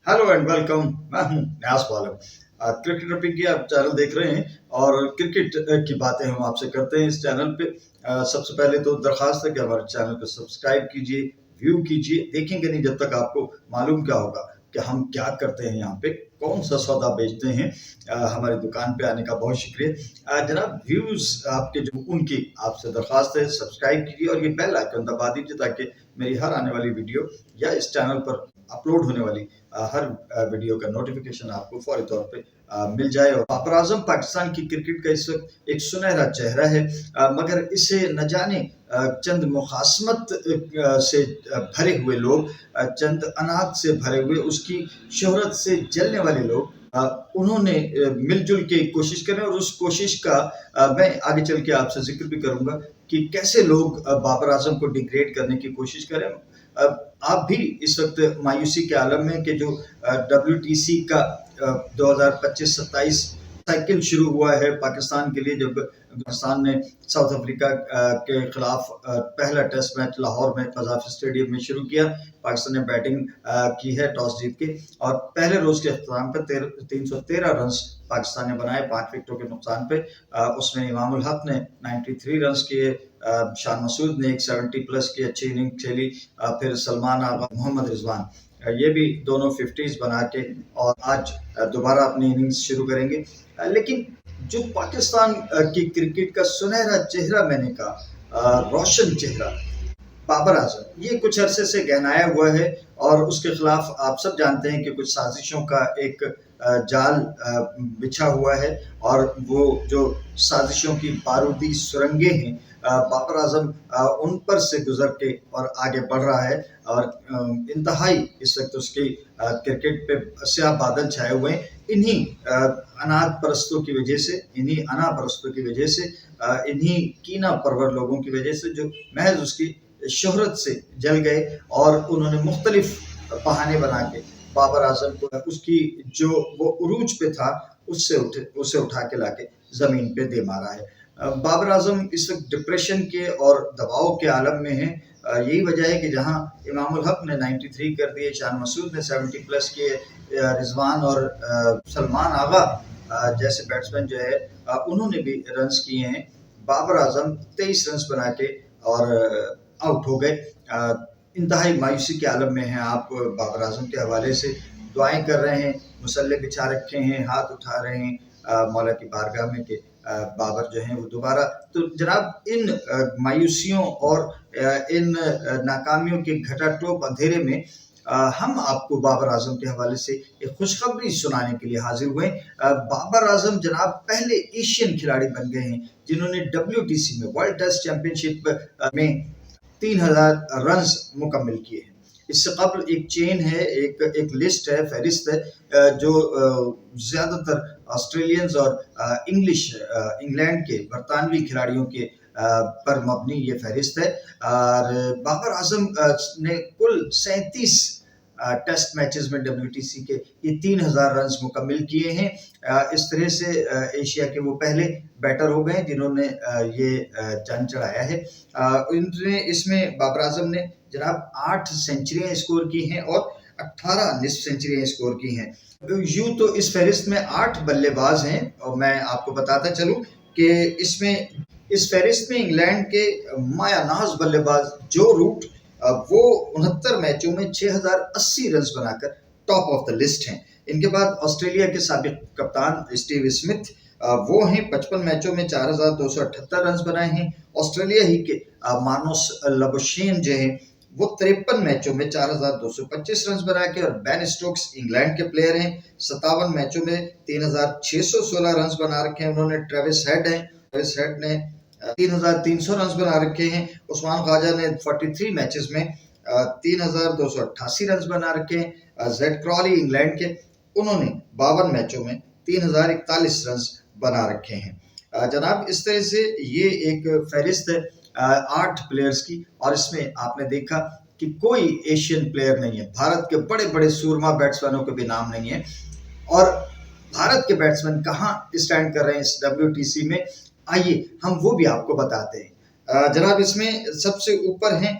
Hello and welcome. मैं हूं न्यास वालम। क्रिकेट रफी की आप चैनल देख रहे हैं और क्रिकेट की बातें हम आपसे करते हैं इस चैनल पे। सबसे पहले तो दरखास्त है कि हमारे चैनल को सब्सक्राइब कीजिए, व्यू कीजिए। देखेंगे नहीं जब तक आपको मालूम क्या होगा कि हम क्या करते हैं, यहाँ पे कौन सा सौदा बेचते हैं। हमारी दुकान पे आने का बहुत शुक्रिया। जनाब, व्यूज आपके जो उनकी आपसे दरखास्त है, सब्सक्राइब कीजिए और ये बेल आइकन दबा दीजिए ताकि मेरी हर आने वाली वीडियो या इस चैनल पर अपलोड होने वाली हर वीडियो का नोटिफिकेशन आपको फौरी तौर पे मिल जाए। और बाबर आजम पाकिस्तान की क्रिकेट का इस वक्त एक सुनहरा चेहरा है, मगर इसे न जाने चंद मुखासमत से भरे हुए लोग, चंद अनाथ से भरे हुए, उसकी शोहरत से जलने वाले लोग, उन्होंने मिलजुल के कोशिश करें। और उस कोशिश का मैं आगे चल के आपसे जिक्र भी करूंगा कि कैसे लोग बाबर आजम को डिग्रेड करने की कोशिश करें। आप भी इस वक्त मायूसी के आलम में कि जो WTC का 2025-27 साइकिल शुरू हुआ है पाकिस्तान के लिए, जब पाकिस्तान ने साउथ अफ्रीका के खिलाफ पहला टेस्ट मैच लाहौर में कज़ाफ स्टेडियम में शुरू किया। पाकिस्तान ने बैटिंग की है टॉस जीत के, और पहले रोज के अख्ताम पर 313 रन पाकिस्तान ने बनाए 5 विकेटों के नुकसान पे। उसमें इमामुल हक ने 93 रन किए, शान मसूद ने एक 70 प्लस की अच्छी इनिंग खेली, फिर सलमान आगा, मोहम्मद रिजवान, ये भी दोनों 50s बना के और आज दोबारा अपनी इनिंग्स शुरू करेंगे। लेकिन जो पाकिस्तान की क्रिकेट का सुनहरा चेहरा, मैंने कहा रोशन चेहरा, बाबर आजम, ये कुछ अरसे से गहनाया हुआ है और उसके खिलाफ आप सब जानते हैं कि कुछ साजिशों का एक जाल बिछा हुआ है। और वो जो साजिशों की बारूदी सुरंगें हैं, बाबर आजम उन पर से गुजर के और आगे बढ़ रहा है। और इंतहाई इस वक्त उसकी क्रिकेट पे स्याह बादल छाए हुए हैं। इन्हीं अनाथ परस्तों की वजह से, इन्हीं अना परस्तों की वजह से, इन्हीं कीना परवर लोगों की वजह से, जो महज उसकी शोहरत से जल गए और उन्होंने मुख्तलिफ बहाने बना के बाबर आजम को उसकी जो वो उरूज पे था उसे उठा के लाके जमीन पे दे मारा है। बाबर आजम इस वक्त डिप्रेशन के और दबाव के आलम में है। यही वजह है कि जहां इमामुल हक ने 93 कर दिए, शान मसूद ने 70 प्लस किए, रिजवान और सलमान आगा जैसे बैट्समैन जो है उन्होंने भी रन्स किए हैं, बाबर आजम 23 रन बना के और आउट हो गए। इंतहाई मायूसी के आलम में हैं आप। बाबर आजम के हवाले से दुआएं कर रहे हैं, मुसल्ले बिछा रखे हैं, हाथ उठा रहे हैं मौला की बारगाह में कि बाबर जो हैं वो दोबारा। तो जनाब, इन मायूसियों और इन नाकामियों के घटाटोप अंधेरे में हम आपको बाबर आजम के हवाले से एक खुशखबरी सुनाने के लिए हाजिर हुए। बाबर आजम जनाब पहले एशियन खिलाड़ी बन गए हैं जिन्होंने WTC में, वर्ल्ड टेस्ट चैंपियनशिप में 3000 रन मुकम्मल किए हैं। इससे कबल एक चेन है, एक लिस्ट है, फहरिस्त है, जो ज्यादातर ऑस्ट्रेलियंस और इंग्लैंड के, बरतानवी खिलाड़ियों के पर मबनी ये फहरिस्त है। और बाबर आजम ने कुल 37 टेस्ट मैचेस में WTC के ये 3000 रन मुकम्मल किए हैं। इस तरह से एशिया के वो पहले बैटर हो गए जिन्होंने ये चांद चढ़ाया है। इसमें बाबर आजम ने जनाब 8 सेंचुरियां स्कोर की हैं और 18 निस्फ सेंचुरियां स्कोर की हैं। यूं तो इस फहरिस्त में 8 बल्लेबाज हैं और मैं आपको बताता चलूं कि इस फहरिस्त में इंग्लैंड के मायानाज बल्लेबाज जो रूट, वो 69 मैचों में 6080 रन बनाकर टॉप ऑफ द लिस्ट हैं। इनके बाद ऑस्ट्रेलिया के साबिक कप्तान स्टीव स्मिथ, वो हैं 55 मैचों में 4278 रन बनाए हैं। ऑस्ट्रेलिया ही के मानोस लबुशेन जो हैं वो 53 मैचों में 4225 रन बना के, और बेन स्टोक्स इंग्लैंड के प्लेयर हैं, 57 मैचों में 3616 रन बना रखे हैं उन्होंने। ट्रेविस हेड ने 3300 रन बना रखे हैं। उस्मान ख्वाजा ने 43 मैचेस में 3288 रन बना रखे हैं। जेड क्रॉली इंग्लैंड के, उन्होंने 52 मैचों में 3041 रन बना रखे हैं। जनाब, इस तरह से ये एक फहरिस्त है 8 प्लेयर्स की, और इसमें आपने देखा कि कोई एशियन प्लेयर नहीं है। भारत के बड़े बड़े सूरमा बैट्समैनों के भी नाम नहीं है। और भारत के बैट्समैन कहाँ स्टैंड कर रहे हैं इस WTC में, आइए हम वो भी आपको बताते हैं। जनाब, इसमें सबसे ऊपर हैं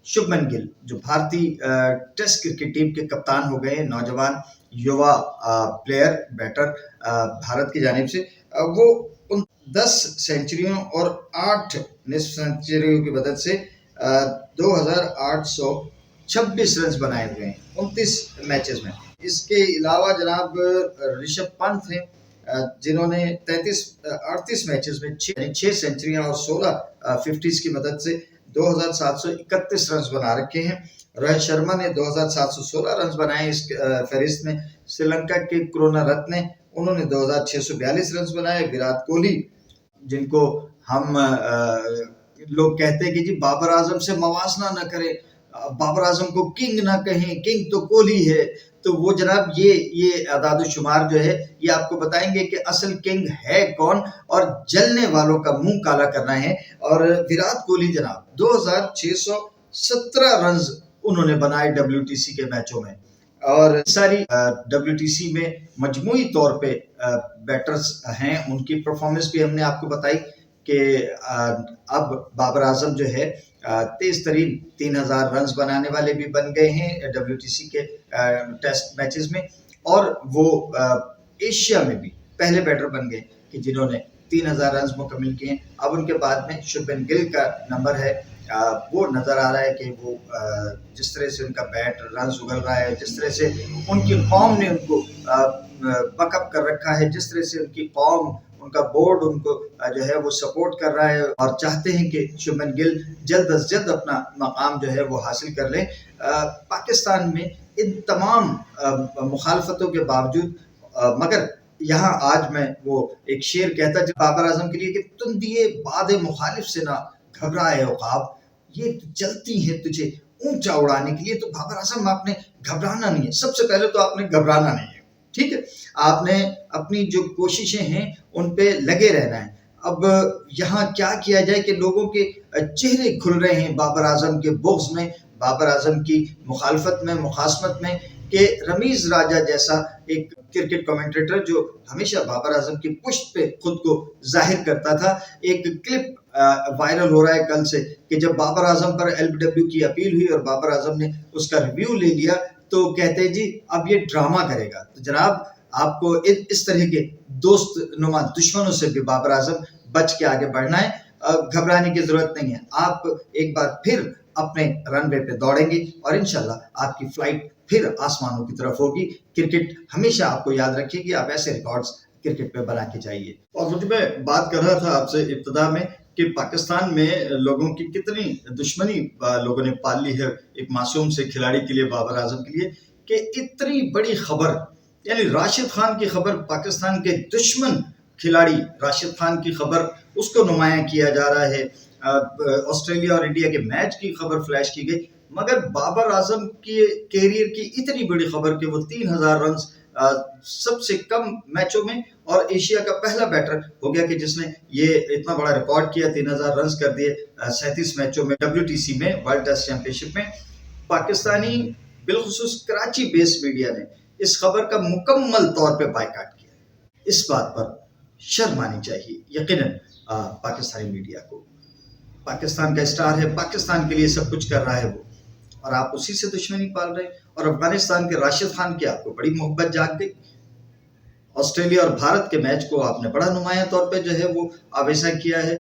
शुभमन गिल जो भारतीय टेस्ट क्रिकेट टीम के कप्तान हो गए, नौजवान युवा प्लेयर बैटर भारत की जानिब से, वो उन 10 सेंचुरियों और 8 निस्फ सेंचुरियों की मदद से 2826 रन बनाए हुए हैं 29 मैचेस में। इसके अलावा जनाब ऋषभ पंत हैं जिन्होंने 38 मैचेस में 6 सेंचुरियां और 16 50s की मदद से 2731 रन बना रखे हैं। रोहित शर्मा ने 2716 रन बनाए इस फहरिस्त में। श्रीलंका के करुणारत्ने उन्होंने 2642 रन बनाए। विराट कोहली जिनको हम लोग कहते हैं कि जी बाबर आजम से मवासना न करें, बाबर आजम को किंग ना कहें, किंग तो कोहली है, तो वो जनाब ये आदाद-ओ-शुमार जो है ये आपको बताएंगे कि असल किंग है कौन और जलने वालों का मुंह काला करना है। और विराट कोहली जनाब 2617 रन उन्होंने बनाए WTC के मैचों में, और सारी WTC में मजमूई तौर पे बैटर्स हैं, उनकी परफॉर्मेंस भी हमने आपको बताई कि अब बाबर आजम जो है तेज तरीन 3000 रन बनाने वाले भी बन गए हैं WTC के टेस्ट मैचेस में, और वो एशिया में भी पहले बैटर बन गए कि जिन्होंने 3000 रन मुकम्मिल किए। अब उनके बाद में शुभमन गिल का नंबर है, वो नज़र आ रहा है कि वो जिस तरह से उनका बैट रन उगल रहा है, जिस तरह से उनकी कौम ने उनको बकअप कर रखा है, जिस तरह से उनकी कौम, उनका बोर्ड उनको जो है वो सपोर्ट कर रहा है और चाहते हैं कि शुभमन गिल जल्द अज जल्द अपना मकाम जो है वो हासिल कर लें। पाकिस्तान में इन तमाम मुखालफतों के बावजूद मगर यहाँ आज मैं वो एक शेर कहता बाबर आजम के लिए कि तुम दिए बाद मुखालिफ से ना घबराए औकाब, ये चलती है तुझे ऊंचा उड़ाने के लिए, तो बाबर आजम आपने घबराना नहीं है। सबसे पहले तो आपने घबराना नहीं है, ठीक है, आपने अपनी जो कोशिशें हैं उन पे लगे रहना है। अब यहाँ क्या किया जाए कि लोगों के चेहरे खुल रहे हैं बाबर आजम के बुग़्ज़ में, बाबर आजम की मुखालफत में, मुखासमत में, कि रमीज़ राजा जैसा एक क्रिकेट कमेंटेटर जो हमेशा बाबर आजम की पुश्त पे खुद को जाहिर करता था, एक क्लिप वायरल हो रहा है कल से कि जब बाबर आजम पर LBW की अपील हुई और बाबर आजम ने उसका रिव्यू ले लिया तो कहते जी अब ये ड्रामा करेगा। तो जनाब आपको इस तरह के दोस्त नुमा दुश्मनों से भी बाबर आजम बच के आगे बढ़ना है, घबराने की जरूरत नहीं है। आप एक बार फिर अपने रनवे पे दौड़ेंगे और इंशाल्लाह आपकी फ्लाइट फिर आसमानों की तरफ होगी। क्रिकेट हमेशा आपको याद रखेगी, आप ऐसे रिकॉर्ड्स क्रिकेट में बना के जाइए। और मुझे मैं बात कर रहा था आपसे इब्तिदा में कि पाकिस्तान में लोगों की कितनी दुश्मनी लोगों ने पाल ली है एक मासूम से खिलाड़ी के लिए, बाबर आजम के लिए, कि इतनी बड़ी खबर यानी राशिद खान की खबर, पाकिस्तान के दुश्मन खिलाड़ी राशिद खान की खबर, उसको नुमायां किया जा रहा है। ऑस्ट्रेलिया और इंडिया के मैच की खबर फ्लैश की गई, मगर बाबर आजम के कैरियर की इतनी बड़ी खबर कि वो 3000 रन सबसे कम मैचों में और एशिया का पहला बैटर हो गया कि जिसने ये इतना बड़ा रिकॉर्ड किया, 3000 रन कर दिए 37 मैचों में WTC में, वर्ल्ड टेस्ट चैंपियनशिप में। पाकिस्तानी बिलखुसूस कराची बेस्ड मीडिया ने इस खबर का मुकम्मल तौर पे बायकाट किया। इस बात पर शर्म आनी चाहिए यकीनन पाकिस्तानी मीडिया को। पाकिस्तान का स्टार है, पाकिस्तान के लिए सब कुछ कर रहा है वो, और आप उसी से दुश्मनी पाल रहे हैं। और अफगानिस्तान के राशिद खान की आपको बड़ी मोहब्बत जाग गई। ऑस्ट्रेलिया और भारत के मैच को आपने बड़ा नुमाया तौर पे जो है वो आवेजा किया है।